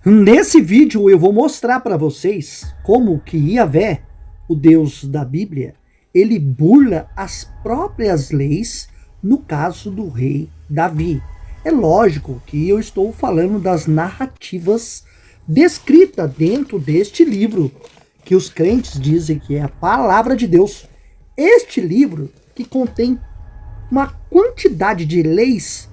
Nesse vídeo eu vou mostrar para vocês como que Yahvé, o Deus da Bíblia, ele burla as próprias leis no caso do rei Davi. É lógico que eu estou falando das narrativas descritas dentro deste livro, que os crentes dizem que é a palavra de Deus. Este livro que contém uma quantidade de leis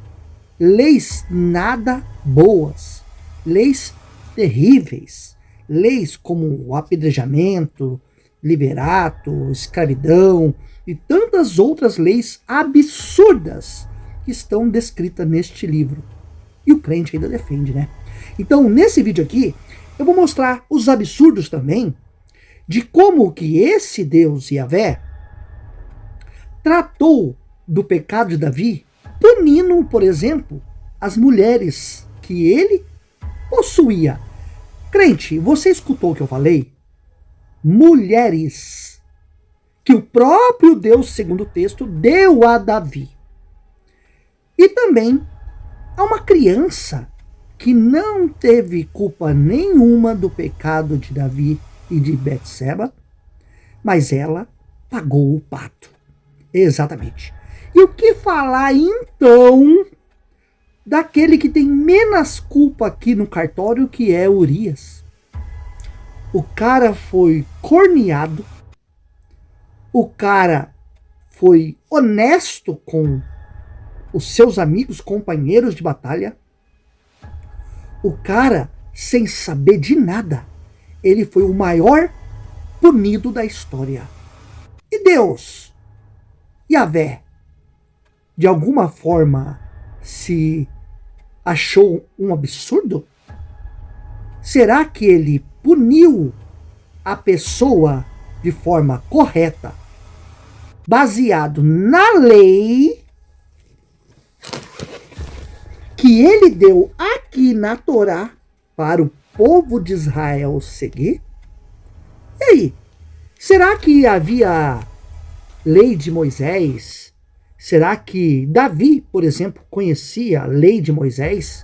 nada boas, leis terríveis, leis como o apedrejamento, liberato, escravidão e tantas outras leis absurdas que estão descritas neste livro. E o crente ainda defende, né? Então, nesse vídeo aqui, eu vou mostrar os absurdos também de como que esse Deus Yahvé tratou do pecado de Davi, punindo, por exemplo, as mulheres que ele possuía. Crente, você escutou o que eu falei? Mulheres que o próprio Deus, segundo o texto, deu a Davi. E também há uma criança que não teve culpa nenhuma do pecado de Davi e de Betseba, mas ela pagou o pato. Exatamente. E o que falar então daquele que tem menos culpa aqui no cartório, que é Urias? O cara foi corneado, o cara foi honesto com os seus amigos, companheiros de batalha, o cara, sem saber de nada, ele foi o maior punido da história. E Deus, Yahvé, de alguma forma se achou um absurdo? Será que ele puniu a pessoa de forma correta, baseado na lei que ele deu aqui na Torá para o povo de Israel seguir? E aí, será que havia lei de Moisés? Será que Davi, por exemplo, conhecia a lei de Moisés?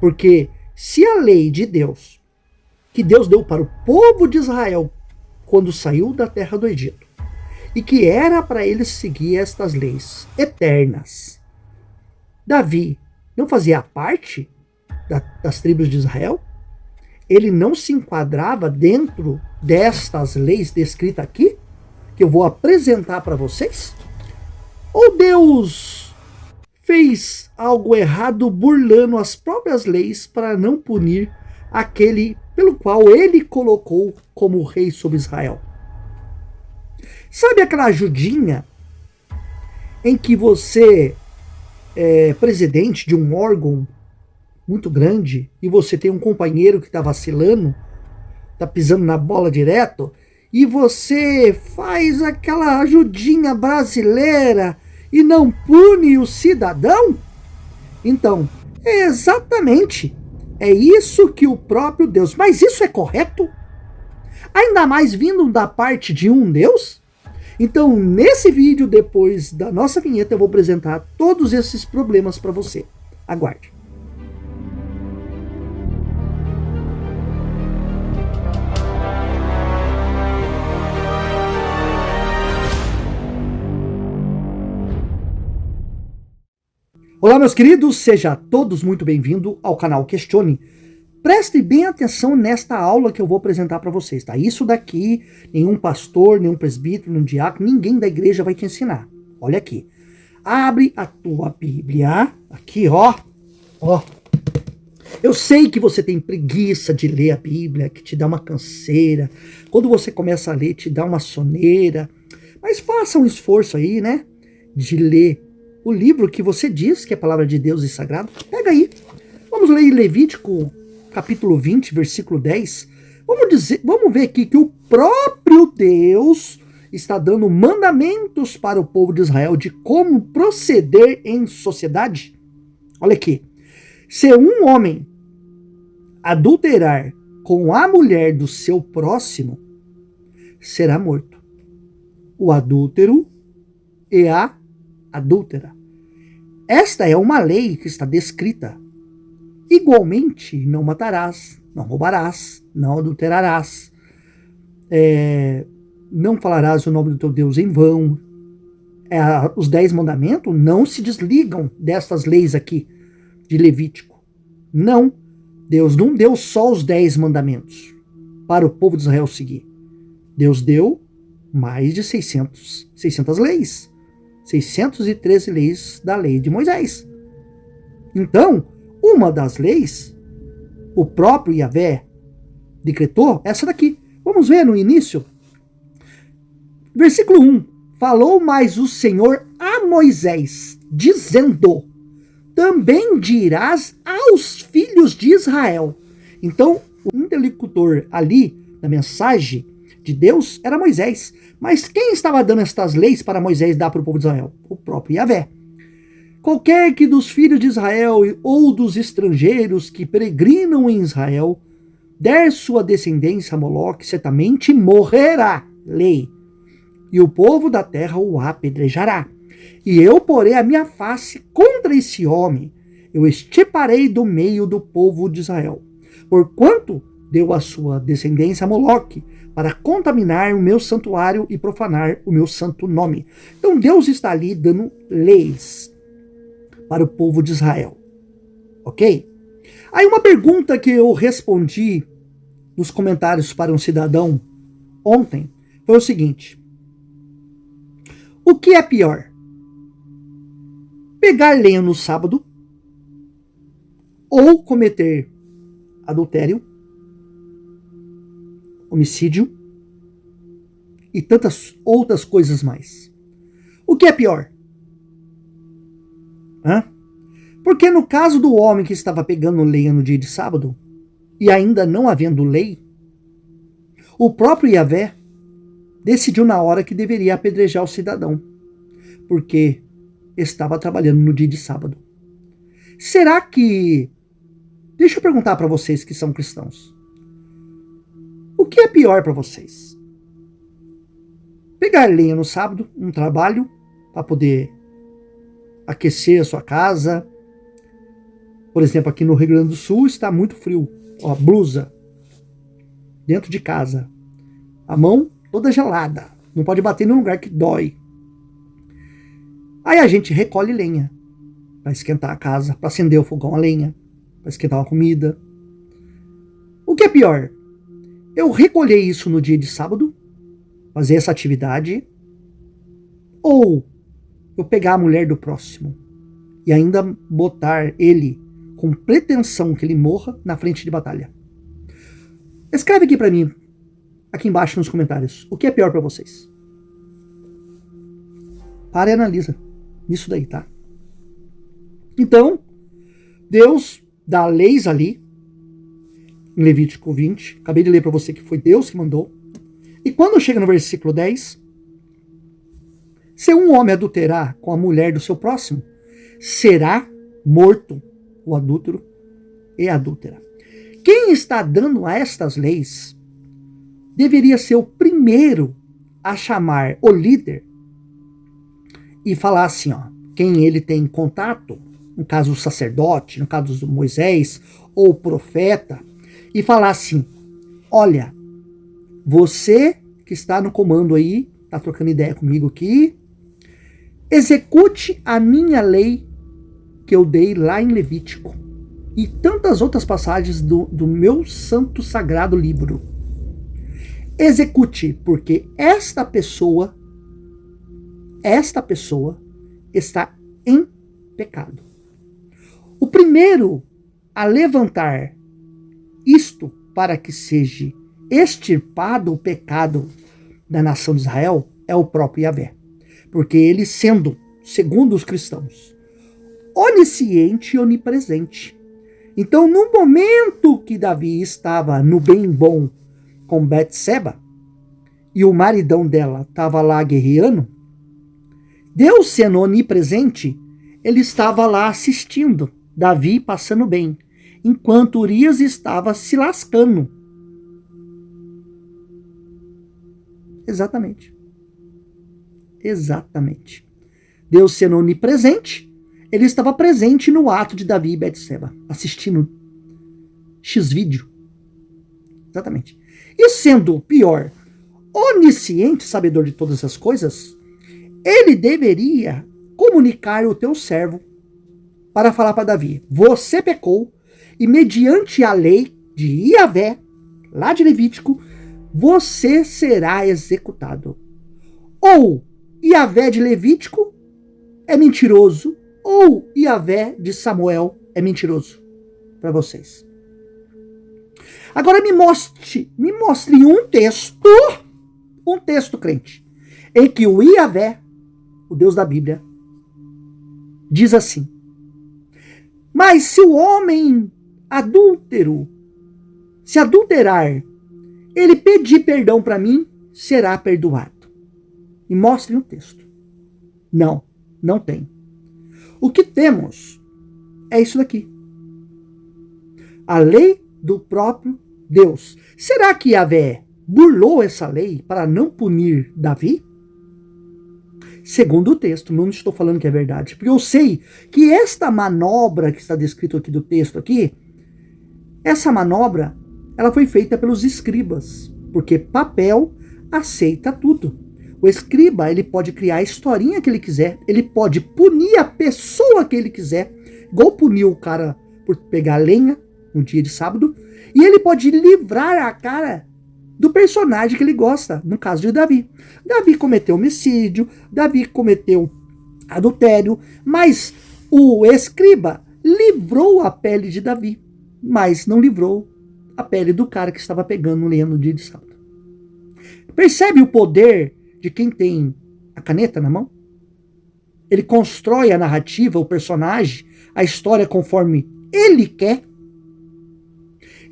Porque se a lei de Deus, que Deus deu para o povo de Israel quando saiu da terra do Egito, e que era para eles seguir estas leis eternas, Davi não fazia parte das tribos de Israel? Ele não se enquadrava dentro destas leis descritas aqui, que eu vou apresentar para vocês? Ou Deus fez algo errado burlando as próprias leis para não punir aquele pelo qual ele colocou como rei sobre Israel? Sabe aquela ajudinha em que você é presidente de um órgão muito grande e você tem um companheiro que está vacilando, está pisando na bola direto, e você faz aquela ajudinha brasileira e não pune o cidadão? Então, é exatamente, é isso que o próprio Deus... Mas isso é correto? Ainda mais vindo da parte de um Deus? Então, nesse vídeo, depois da nossa vinheta, eu vou apresentar todos esses problemas para você. Aguarde. Olá, meus queridos, sejam todos muito bem-vindos ao canal Questione. Preste bem atenção nesta aula que eu vou apresentar para vocês, tá? Isso daqui, nenhum pastor, nenhum presbítero, nenhum diácono, ninguém da igreja vai te ensinar. Olha aqui. Abre a tua Bíblia, aqui, ó. Ó. Eu sei que você tem preguiça de ler a Bíblia, que te dá uma canseira. Quando você começa a ler, te dá uma soneira. Mas faça um esforço aí, né? De ler o livro que você diz que é a palavra de Deus e sagrado. Pega aí. Vamos ler Levítico, capítulo 20, versículo 10. Vamos ver aqui que o próprio Deus está dando mandamentos para o povo de Israel de como proceder em sociedade. Olha aqui. Se um homem adulterar com a mulher do seu próximo, será morto. O adúltero e a adúltera. Esta é uma lei que está descrita Igualmente, não matarás, não roubarás, não adulterarás, não falarás o nome do teu Deus em vão. Os 10 mandamentos não se desligam dessas leis aqui de Levítico. Não. Deus não deu só os 10 mandamentos para o povo de Israel seguir. Deus deu mais de 600 leis. 613 leis da lei de Moisés. Então, uma das leis, o próprio Yahvé decretou essa daqui. Vamos ver no início. Versículo 1. Falou mais o Senhor a Moisés, dizendo: também dirás aos filhos de Israel. Então, o interlocutor ali, da mensagem de Deus, era Moisés. Mas quem estava dando estas leis para Moisés dar para o povo de Israel? O próprio Yahvé. Qualquer que dos filhos de Israel ou dos estrangeiros que peregrinam em Israel der sua descendência a Moloque, certamente morrerá. Lei. E o povo da terra o apedrejará. E eu porei a minha face contra esse homem, eu extirparei do meio do povo de Israel, porquanto deu a sua descendência a Moloque, para contaminar o meu santuário e profanar o meu santo nome. Então Deus está ali dando leis para o povo de Israel. Ok? Aí uma pergunta que eu respondi nos comentários para um cidadão ontem foi o seguinte: o que é pior? Pegar lenha no sábado ou cometer adultério, homicídio e tantas outras coisas mais? O que é pior? Porque no caso do homem que estava pegando lenha no dia de sábado, e ainda não havendo lei, o próprio Yahvé decidiu na hora que deveria apedrejar o cidadão, porque estava trabalhando no dia de sábado. Será que... Deixa eu perguntar para vocês que são cristãos. O que é pior para vocês? Pegar lenha no sábado, um trabalho, para poder aquecer a sua casa. Por exemplo, aqui no Rio Grande do Sul está muito frio. Ó, blusa. Dentro de casa. A mão toda gelada. Não pode bater num lugar que dói. Aí a gente recolhe lenha para esquentar a casa, para acender o fogão a lenha, para esquentar uma comida. O que é pior? Eu recolher isso no dia de sábado, fazer essa atividade, ou eu pegar a mulher do próximo e ainda botar ele com pretensão que ele morra na frente de batalha? Escreve aqui para mim, aqui embaixo nos comentários, o que é pior para vocês? Para e analisa nisso daí, tá? Então, Deus dá leis ali, em Levítico 20, acabei de ler para você que foi Deus que mandou, e quando chega no versículo 10, se um homem adulterar com a mulher do seu próximo, será morto o adúltero e a adúltera. Quem está dando a estas leis deveria ser o primeiro a chamar o líder e falar assim, ó, quem ele tem contato, no caso o sacerdote, no caso do Moisés, ou o profeta, e falar assim: olha, você que está no comando aí, está trocando ideia comigo aqui, execute a minha lei que eu dei lá em Levítico e tantas outras passagens do meu santo sagrado livro. Execute, porque esta pessoa está em pecado. O primeiro a levantar isto para que seja extirpado o pecado da nação de Israel é o próprio Yahvé. Porque ele, sendo, segundo os cristãos, onisciente e onipresente. Então, no momento que Davi estava no bem bom com Betseba, e o maridão dela estava lá guerreando, Deus sendo onipresente, ele estava lá assistindo Davi passando bem, enquanto Urias estava se lascando. Exatamente. Deus sendo onipresente, Ele estava presente no ato de Davi e Betseba, assistindo X-vídeo. Exatamente. E sendo pior, onisciente, sabedor de todas as coisas, ele deveria comunicar o teu servo para falar para Davi: você pecou e mediante a lei de Iavé, lá de Levítico, você será executado. Ou Iavé de Levítico é mentiroso, ou Iavé de Samuel é mentiroso para vocês. Agora me mostre um texto, crente, em que o Iavé, o Deus da Bíblia, diz assim: mas se o homem adúltero se adulterar, ele pedir perdão para mim, será perdoado. Me mostre um texto. Não, não tem. O que temos é isso daqui. A lei do próprio Deus. Será que Yahvé burlou essa lei para não punir Davi? Segundo o texto, não estou falando que é verdade, porque eu sei que esta manobra que está descrito aqui do texto aqui, essa manobra, ela foi feita pelos escribas, porque papel aceita tudo. O escriba, ele pode criar a historinha que ele quiser, ele pode punir a pessoa que ele quiser, igual puniu o cara por pegar lenha no dia de sábado, e ele pode livrar a cara do personagem que ele gosta, no caso de Davi. Davi cometeu homicídio, Davi cometeu adultério, mas o escriba livrou a pele de Davi, mas não livrou a pele do cara que estava pegando lenha no dia de sábado. Percebe o poder de quem tem a caneta na mão? Ele constrói a narrativa, o personagem, a história conforme ele quer.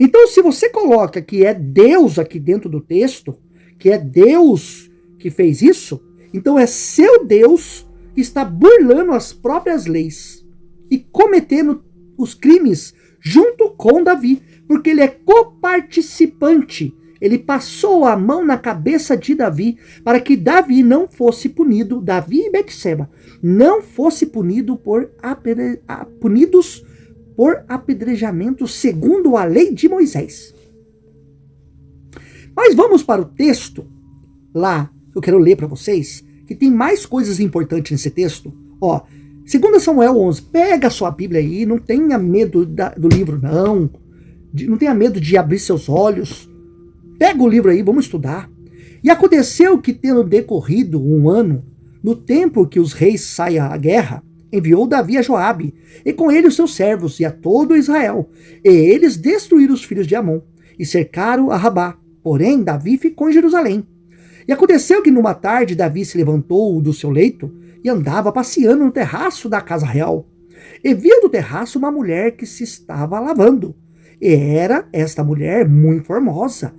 Então, se você coloca que é Deus aqui dentro do texto, que é Deus que fez isso, então é seu Deus que está burlando as próprias leis e cometendo os crimes junto com Davi, porque ele é coparticipante. Ele passou a mão na cabeça de Davi para que Davi não fosse punido, Davi e Betseba, não fosse punidos por apedrejamento segundo a lei de Moisés. Mas vamos para o texto lá, eu quero ler para vocês, que tem mais coisas importantes nesse texto. Ó, 2 Samuel 11, pega a sua Bíblia aí, não tenha medo do livro não, não tenha medo de abrir seus olhos, pega o livro aí, vamos estudar. E aconteceu que, tendo decorrido um ano, no tempo que os reis saem à guerra, enviou Davi a Joabe, e com ele os seus servos, e a todo Israel. E eles destruíram os filhos de Amon, e cercaram a Rabá. Porém, Davi ficou em Jerusalém. E aconteceu que numa tarde Davi se levantou do seu leito, e andava passeando no terraço da casa real. E viu do terraço uma mulher que se estava lavando. E era esta mulher muito formosa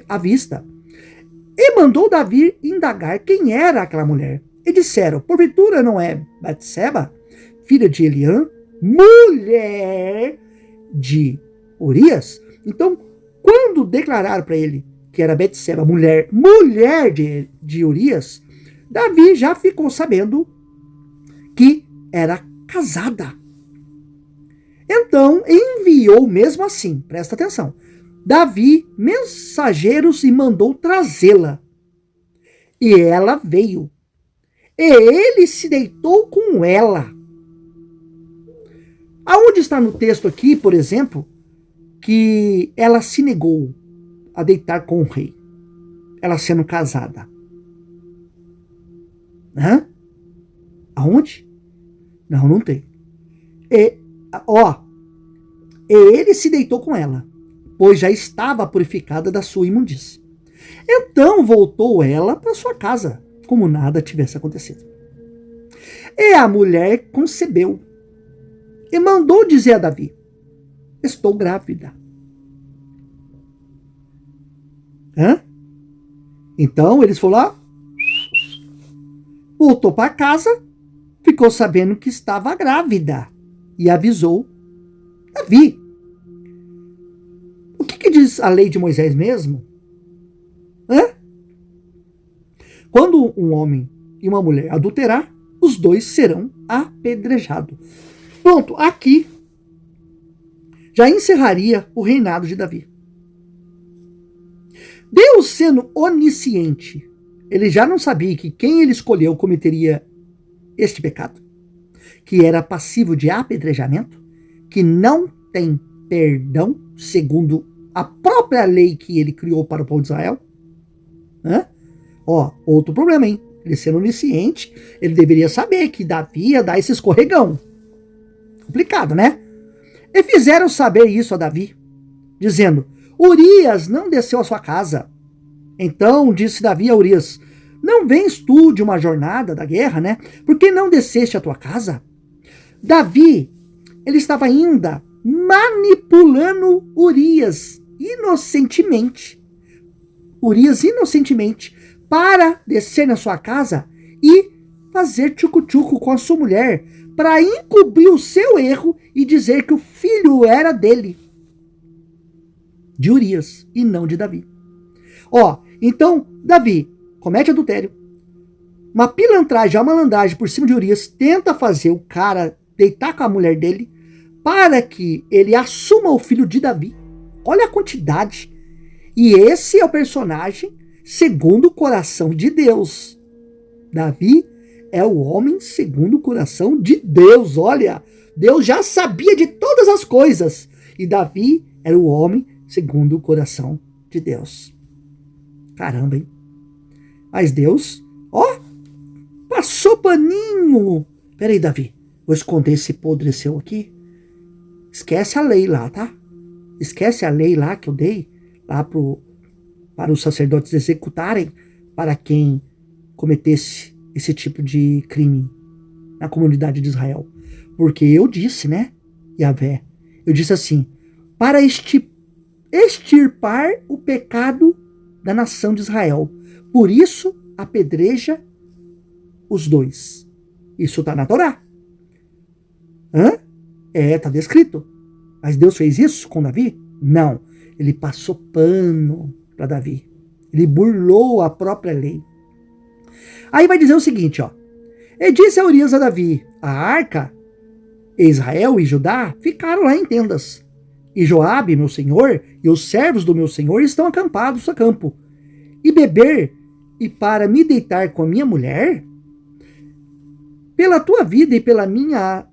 à vista. E mandou Davi indagar quem era aquela mulher. E disseram: porventura não é Betseba, filha de Eliã, mulher de Urias? Então, quando declararam para ele que era Betseba, mulher de Urias, Davi já ficou sabendo que era casada. Então, enviou mesmo assim, presta atenção, Davi mensageiros e mandou trazê-la. E ela veio. E ele se deitou com ela. Aonde está no texto aqui, por exemplo, que ela se negou a deitar com o rei? Ela sendo casada. Hã? Aonde? Não, não tem. E ele se deitou com ela, pois já estava purificada da sua imundícia. Então voltou ela para sua casa, como nada tivesse acontecido. E a mulher concebeu e mandou dizer a Davi: estou grávida. Então eles foram lá, voltou para casa, ficou sabendo que estava grávida e avisou Davi. O que diz a lei de Moisés mesmo? Quando um homem e uma mulher adulterar, os dois serão apedrejados. Pronto, aqui já encerraria o reinado de Davi. Deus, sendo onisciente, ele já não sabia que quem ele escolheu cometeria este pecado, que era passivo de apedrejamento, que não tem perdão, segundo a própria lei que ele criou para o povo de Israel. Outro problema, hein? Ele sendo onisciente, ele deveria saber que Davi ia dar esse escorregão. Complicado, né? E fizeram saber isso a Davi, dizendo: Urias não desceu à sua casa. Então disse Davi a Urias: não vens tu de uma jornada da guerra, né? Por que não desceste à tua casa? Davi, ele estava ainda manipulando Urias inocentemente. Para descer na sua casa e fazer tchucu-tchucu com a sua mulher, para encobrir o seu erro e dizer que o filho era dele, de Urias, e não de Davi. Então, Davi comete adultério, uma pilantragem, uma malandragem por cima de Urias, tenta fazer o cara deitar com a mulher dele, para que ele assuma o filho de Davi. Olha a quantidade. E esse é o personagem segundo o coração de Deus. Davi é o homem segundo o coração de Deus. Olha, Deus já sabia de todas as coisas. E Davi era o homem segundo o coração de Deus. Caramba, hein? Mas Deus, passou paninho. Peraí, Davi, vou esconder esse podre seu aqui. Esquece a lei lá, tá? Esquece a lei lá que eu dei lá para os sacerdotes executarem para quem cometesse esse tipo de crime na comunidade de Israel. Porque eu disse, né, Yahvé, eu disse assim: para extirpar o pecado da nação de Israel. Por isso, apedreja os dois. Isso está na Torá. Está descrito. Mas Deus fez isso com Davi? Não. Ele passou pano para Davi. Ele burlou a própria lei. Aí vai dizer o seguinte, E disse a Urias a Davi: a arca, Israel e Judá ficaram lá em tendas. E Joabe, meu senhor, e os servos do meu senhor estão acampados a campo. E beber, e para me deitar com a minha mulher? Pela tua vida e pela minha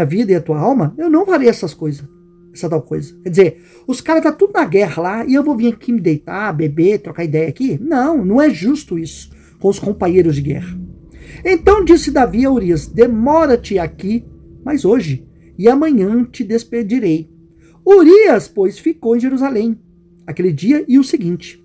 vida e a tua alma, eu não farei essa tal coisa. Quer dizer, os caras tá tudo na guerra lá, e eu vou vir aqui me deitar, beber, trocar ideia aqui? Não é justo isso com os companheiros de guerra. Então disse Davi a Urias: demora-te aqui, mas hoje, e amanhã te despedirei. Urias, pois, ficou em Jerusalém aquele dia e o seguinte.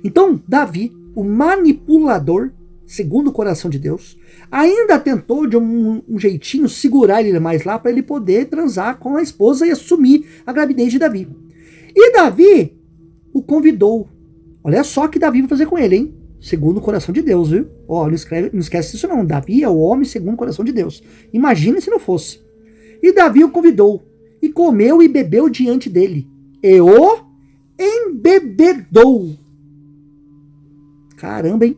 Então Davi, o manipulador, segundo o coração de Deus, ainda tentou de um jeitinho segurar ele mais lá para ele poder transar com a esposa e assumir a gravidez de Davi. E Davi o convidou. Olha só o que Davi vai fazer com ele, hein? Segundo o coração de Deus, viu? Não esquece disso não. Davi é o homem segundo o coração de Deus. Imagine se não fosse. E Davi o convidou, e comeu e bebeu diante dele, e o embebedou. Caramba, hein?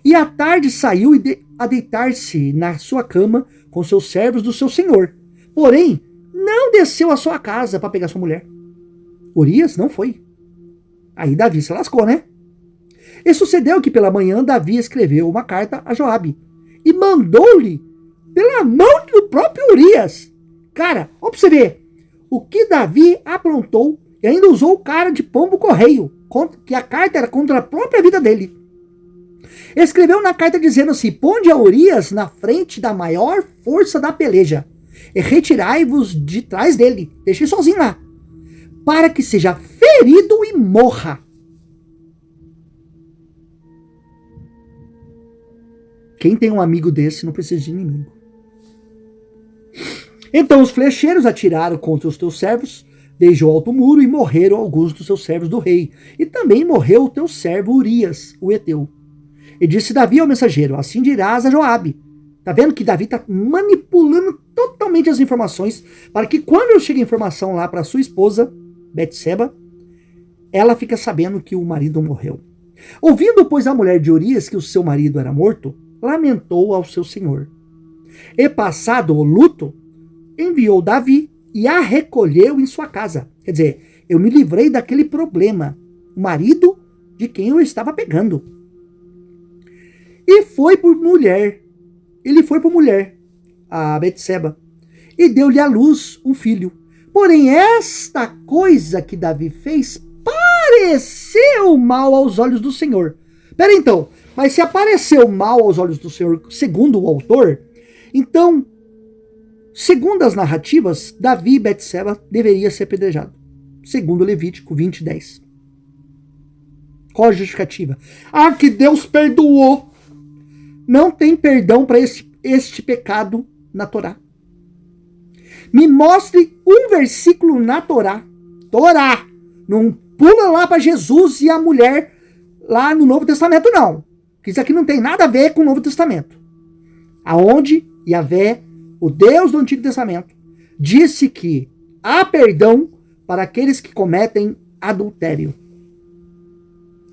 E à tarde saiu a deitar-se na sua cama com seus servos do seu senhor. Porém, não desceu à sua casa para pegar sua mulher. Urias não foi. Aí Davi se lascou, né? E sucedeu que pela manhã Davi escreveu uma carta a Joabe e mandou-lhe pela mão do próprio Urias. Cara, ó pra você ver o que Davi aprontou, e ainda usou o cara de pombo correio, que a carta era contra a própria vida dele. Escreveu na carta dizendo assim: ponde a Urias na frente da maior força da peleja, e retirai-vos de trás dele, deixei sozinho lá, para que seja ferido e morra. Quem tem um amigo desse não precisa de inimigo. Então os flecheiros atiraram contra os teus servos, desde o alto muro, e morreram alguns dos seus servos do rei. E também morreu o teu servo Urias, o heteu. E disse Davi ao mensageiro: assim dirás a Joabe. Tá vendo que Davi tá manipulando totalmente as informações, para que quando chega a informação lá para sua esposa, Betseba, ela fica sabendo que o marido morreu. Ouvindo, pois, a mulher de Urias que o seu marido era morto, lamentou ao seu senhor. E passado o luto, enviou Davi e a recolheu em sua casa. Quer dizer, eu me livrei daquele problema, o marido de quem eu estava pegando. E foi por mulher. Ele foi por mulher, a Betseba, e deu-lhe à luz um filho. Porém, esta coisa que Davi fez pareceu mal aos olhos do Senhor. Pera então, mas se apareceu mal aos olhos do Senhor, segundo o autor, então, segundo as narrativas, Davi e Betseba deveria ser apedrejado. Segundo Levítico 20:10. Qual a justificativa? Ah, que Deus perdoou. Não tem perdão para este pecado na Torá. Me mostre um versículo na Torá. Torá. Não pula lá para Jesus e a mulher lá no Novo Testamento, não. Porque isso aqui não tem nada a ver com o Novo Testamento. Aonde Yahvé, o Deus do Antigo Testamento, disse que há perdão para aqueles que cometem adultério.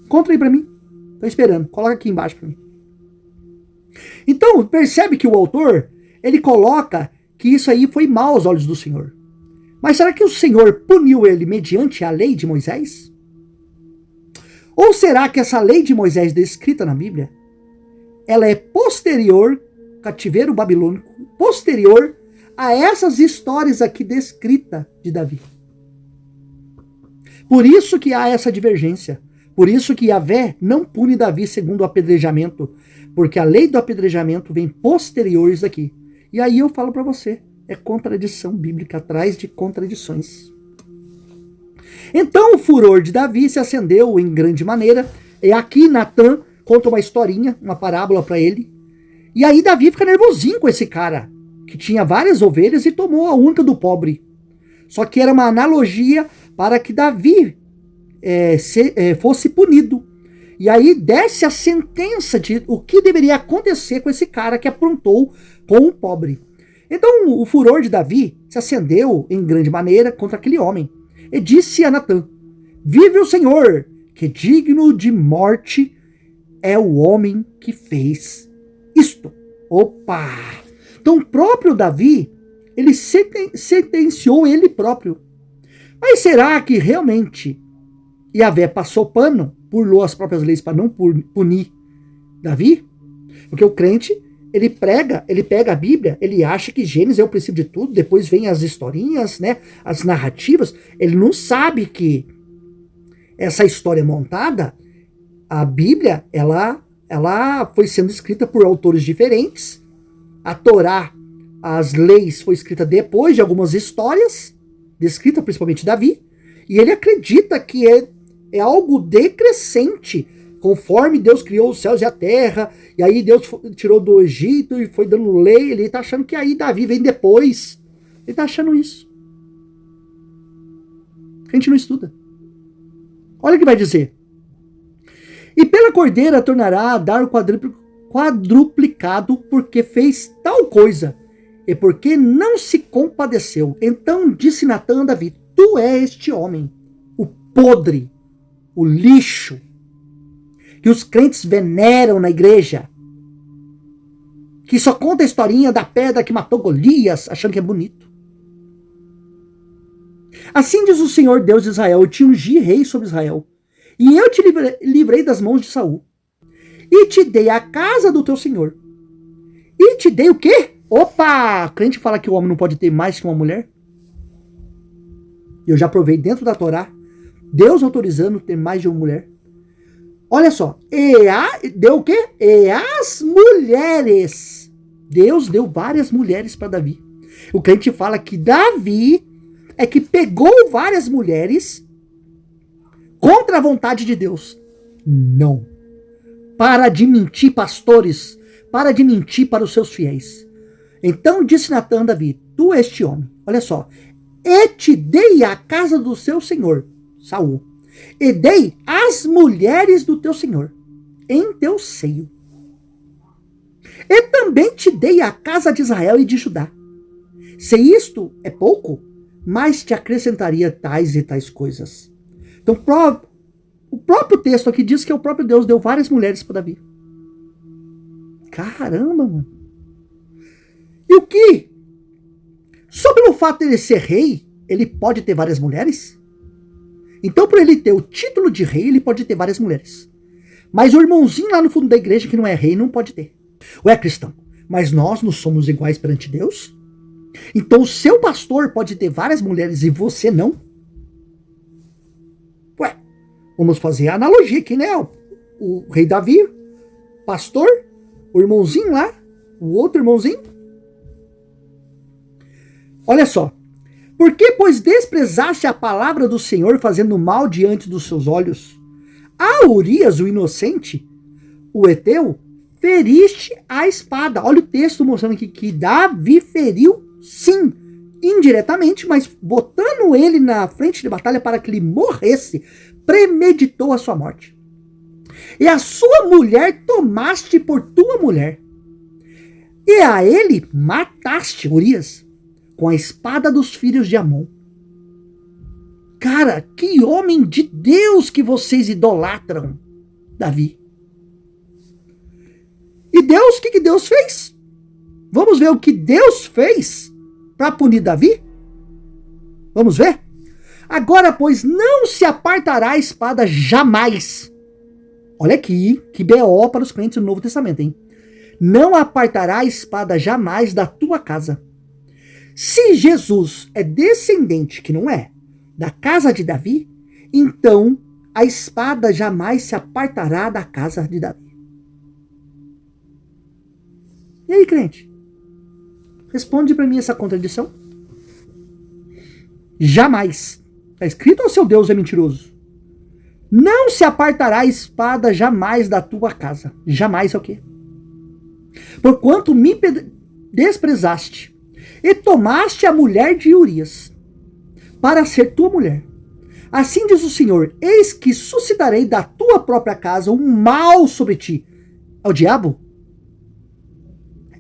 Conta aí para mim. Estou esperando. Coloca aqui embaixo para mim. Então, percebe que o autor, ele coloca que isso aí foi mal aos olhos do Senhor. Mas será que o Senhor puniu ele mediante a lei de Moisés? Ou será que essa lei de Moisés descrita na Bíblia, ela é posterior, cativeiro babilônico, posterior a essas histórias aqui descritas de Davi? Por isso que há essa divergência. Por isso que Yahvé não pune Davi segundo o apedrejamento, porque a lei do apedrejamento vem posteriores daqui. E aí eu falo para você, é contradição bíblica atrás de contradições. Então o furor de Davi se acendeu em grande maneira, e aqui Natan conta uma historinha, uma parábola para ele, e aí Davi fica nervosinho com esse cara, que tinha várias ovelhas e tomou a única do pobre. Só que era uma analogia para que Davi fosse punido. E aí desce a sentença de o que deveria acontecer com esse cara que aprontou com o pobre. Então o furor de Davi se acendeu em grande maneira contra aquele homem. E disse a Natã: vive o Senhor, que digno de morte é o homem que fez isto. Opa! Então o próprio Davi, ele sentenciou ele próprio. Mas será que realmente Yahvé passou pano, burlou as próprias leis para não punir Davi? Porque o crente, ele pega a Bíblia, ele acha que Gênesis é o princípio de tudo, depois vem as historinhas, né, as narrativas. Ele não sabe que essa história montada, a Bíblia, ela foi sendo escrita por autores diferentes. A Torá, as leis, foi escrita depois de algumas histórias, descrita principalmente Davi, e ele acredita que é algo decrescente, conforme Deus criou os céus e a terra, e aí Deus tirou do Egito e foi dando lei, ele está achando que aí Davi vem depois. Ele está achando isso. A gente não estuda. Olha o que vai dizer. E pela cordeira tornará a dar o quadruplicado, porque fez tal coisa, e porque não se compadeceu. Então disse Natã a Davi: tu és este homem, o podre, o lixo, que os crentes veneram na igreja, que só conta a historinha da pedra que matou Golias, achando que é bonito. Assim diz o Senhor Deus de Israel: eu te ungi rei sobre Israel, e eu te livrei das mãos de Saul, e te dei a casa do teu senhor. E te dei o quê? Opa! O crente fala que o homem não pode ter mais que uma mulher. Eu já provei dentro da Torá, Deus autorizando ter mais de uma mulher. Olha só, deu o quê? E as mulheres. Deus deu várias mulheres para Davi. O crente fala que Davi é que pegou várias mulheres contra a vontade de Deus. Não. Para de mentir, pastores. Para de mentir para os seus fiéis. Então disse Natã a Davi: tu este homem, olha só, e te dei a casa do seu senhor, Saul, e dei as mulheres do teu senhor em teu seio. E também te dei a casa de Israel e de Judá. Se isto é pouco, mais te acrescentaria tais e tais coisas. Então o próprio texto aqui diz que o próprio Deus deu várias mulheres para Davi. Caramba, mano. E o que Só pelo fato de ele ser rei, ele pode ter várias mulheres? Então, por ele ter o título de rei, ele pode ter várias mulheres. Mas o irmãozinho lá no fundo da igreja, que não é rei, não pode ter. Ou é cristão. Mas nós não somos iguais perante Deus? Então o seu pastor pode ter várias mulheres e você não? Ué, vamos fazer a analogia aqui, né? O rei Davi, pastor, o irmãozinho lá, o outro irmãozinho. Olha só. Por que, pois, desprezaste a palavra do Senhor, fazendo mal diante dos seus olhos? A Urias, o inocente, o Eteu, feriste a espada. Olha o texto mostrando aqui que Davi feriu, sim, indiretamente, mas botando ele na frente de batalha para que ele morresse, premeditou a sua morte. E a sua mulher tomaste por tua mulher, e a ele mataste, Urias, com a espada dos filhos de Amon. Cara, que homem de Deus que vocês idolatram, Davi. E Deus, o que Deus fez? Vamos ver o que Deus fez para punir Davi? Vamos ver? Agora, pois, não se apartará a espada jamais. Olha aqui, que BO para os crentes do Novo Testamento, hein? Não apartará a espada jamais da tua casa. Se Jesus é descendente, que não é, da casa de Davi, então a espada jamais se apartará da casa de Davi. E aí, crente? Responde para mim essa contradição. Jamais. Está escrito ou seu Deus é mentiroso? Não se apartará a espada jamais da tua casa. Jamais é o quê? Porquanto me desprezaste e tomaste a mulher de Urias para ser tua mulher. Assim diz o Senhor, eis que suscitarei da tua própria casa um mal sobre ti. É o diabo?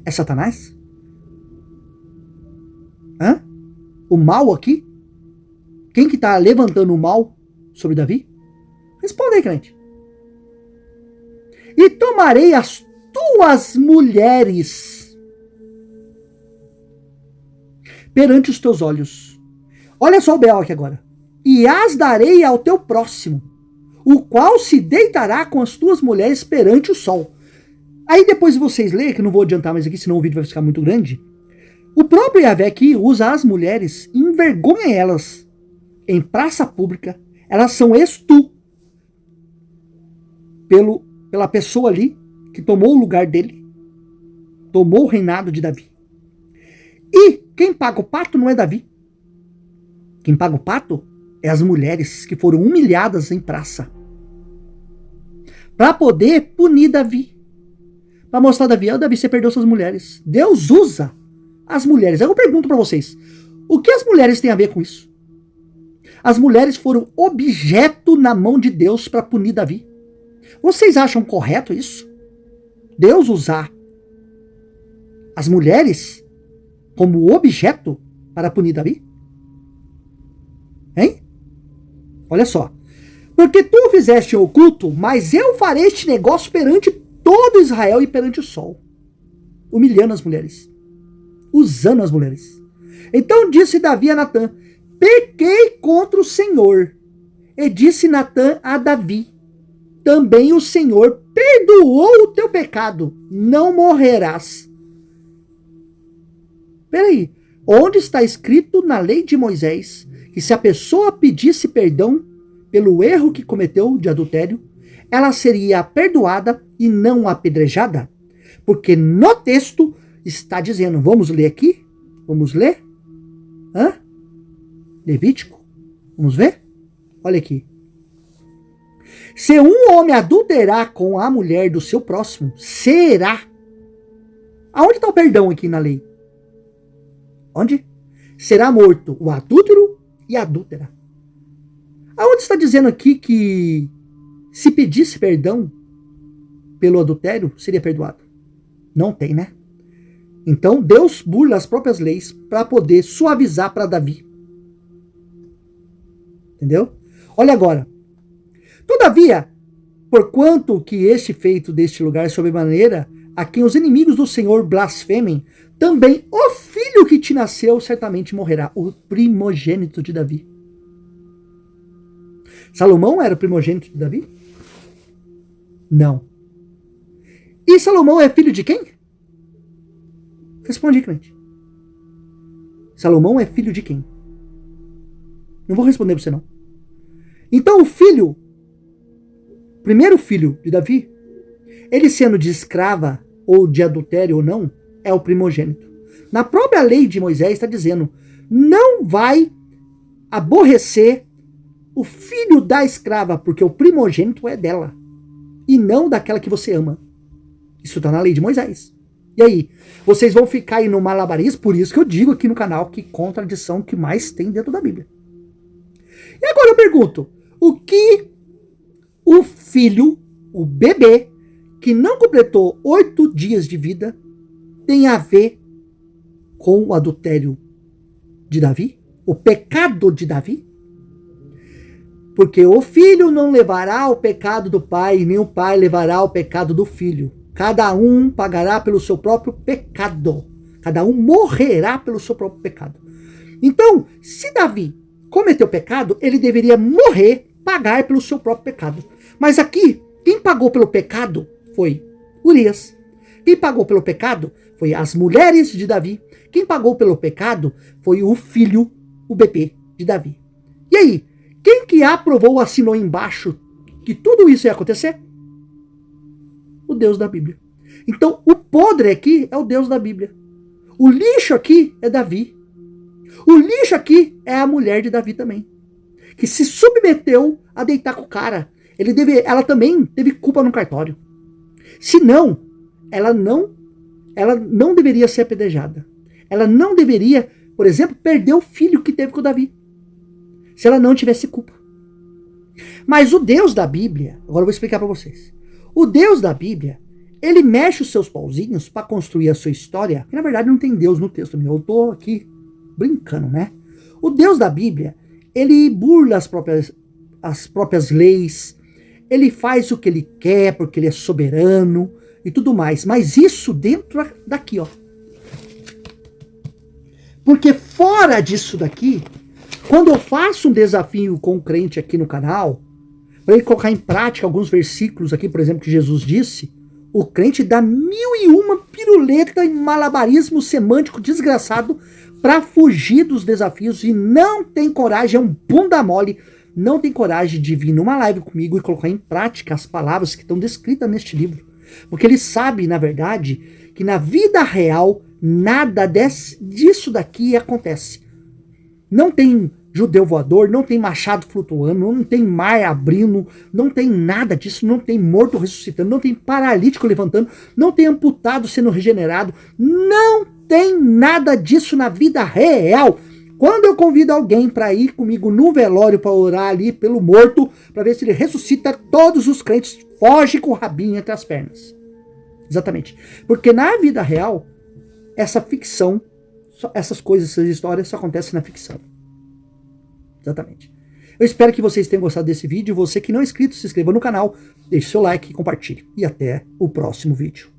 É Satanás? Hã? O mal aqui? Quem que está levantando o mal sobre Davi? Responda aí, crente. E tomarei as tuas mulheres perante os teus olhos. Olha só o B.O. aqui agora. E as darei ao teu próximo, o qual se deitará com as tuas mulheres perante o sol. Aí depois vocês leem, que eu não vou adiantar mais aqui, senão o vídeo vai ficar muito grande. O próprio Yahvé aqui usa as mulheres, envergonha elas em praça pública. Elas são pela pessoa ali que tomou o lugar dele, tomou o reinado de Davi. E quem paga o pato não é Davi. Quem paga o pato é as mulheres que foram humilhadas em praça para poder punir Davi, para mostrar a Davi, Davi, você perdeu suas mulheres. Deus usa as mulheres. Aí eu pergunto para vocês, o que as mulheres têm a ver com isso? As mulheres foram objeto na mão de Deus para punir Davi. Vocês acham correto isso? Deus usar as mulheres como objeto para punir Davi? Hein? Olha só. Porque tu fizeste oculto, mas eu farei este negócio perante todo Israel e perante o sol. Humilhando as mulheres. Usando as mulheres. Então disse Davi a Natã, pequei contra o Senhor. E disse Natã a Davi, também o Senhor perdoou o teu pecado, não morrerás. Peraí, onde está escrito na lei de Moisés que se a pessoa pedisse perdão pelo erro que cometeu de adultério, ela seria perdoada e não apedrejada? Porque no texto está dizendo, vamos ler aqui? Vamos ler? Levítico? Vamos ver? Olha aqui. Se um homem adulterar com a mulher do seu próximo, será. Aonde está o perdão aqui na lei? Onde? Será morto o adúltero e a adúltera. Aonde está dizendo aqui que se pedisse perdão pelo adultério, seria perdoado? Não tem, né? Então Deus burla as próprias leis para poder suavizar para Davi. Entendeu? Olha agora. Todavia, porquanto que este feito deste lugar sobremaneira, a quem os inimigos do Senhor blasfemem, também o filho filho que te nasceu certamente morrerá, o primogênito de Davi. Salomão era o primogênito de Davi? Não. E Salomão é filho de quem? Responde, crente. Salomão é filho de quem? Não vou responder pra você, não. Então o primeiro filho de Davi, ele sendo de escrava ou de adultério ou não, é o primogênito. Na própria lei de Moisés está dizendo, não vai aborrecer o filho da escrava, porque o primogênito é dela, e não daquela que você ama. Isso está na lei de Moisés. E aí, vocês vão ficar aí no malabarismo, por isso que eu digo aqui no canal que contradição que mais tem dentro da Bíblia. E agora eu pergunto, o que o filho, o bebê, que não completou 8 dias de vida, tem a ver com o adultério de Davi? O pecado de Davi? Porque o filho não levará o pecado do pai, nem o pai levará o pecado do filho. Cada um pagará pelo seu próprio pecado. Cada um morrerá pelo seu próprio pecado. Então, se Davi cometeu pecado, ele deveria morrer, pagar pelo seu próprio pecado. Mas aqui, quem pagou pelo pecado foi Urias. Quem pagou pelo pecado foi as mulheres de Davi. Quem pagou pelo pecado foi o filho, o bebê de Davi. E aí, quem que aprovou, assinou embaixo que tudo isso ia acontecer? O Deus da Bíblia. Então, o podre aqui é o Deus da Bíblia. O lixo aqui é Davi. O lixo aqui é a mulher de Davi também, que se submeteu a deitar com o cara. Ela também teve culpa no cartório. Se não, ela não deveria ser apedrejada. Ela não deveria, por exemplo, perder o filho que teve com Davi, se ela não tivesse culpa. Mas o Deus da Bíblia, agora eu vou explicar para vocês. O Deus da Bíblia, ele mexe os seus pauzinhos para construir a sua história, que na verdade não tem Deus no texto, eu tô aqui brincando, né? O Deus da Bíblia, ele burla as próprias leis, ele faz o que ele quer, porque ele é soberano e tudo mais. Mas isso dentro daqui, ó. Porque fora disso daqui, quando eu faço um desafio com o crente aqui no canal, para ele colocar em prática alguns versículos aqui, por exemplo, que Jesus disse, o crente dá 1001 piruleta e malabarismo semântico desgraçado para fugir dos desafios e não tem coragem, é um bunda mole, não tem coragem de vir numa live comigo e colocar em prática as palavras que estão descritas neste livro. Porque ele sabe, na verdade, que na vida real nada disso daqui acontece. Não tem judeu voador, não tem machado flutuando, não tem mar abrindo, não tem nada disso, não tem morto ressuscitando, não tem paralítico levantando, não tem amputado sendo regenerado, não tem nada disso na vida real. Quando eu convido alguém para ir comigo no velório para orar ali pelo morto, para ver se ele ressuscita, todos os crentes fogem com o rabinho entre as pernas. Exatamente. Porque na vida real, essa ficção, essas coisas, essas histórias só acontecem na ficção. Exatamente. Eu espero que vocês tenham gostado desse vídeo. Você que não é inscrito, se inscreva no canal, deixe seu like e compartilhe. E até o próximo vídeo.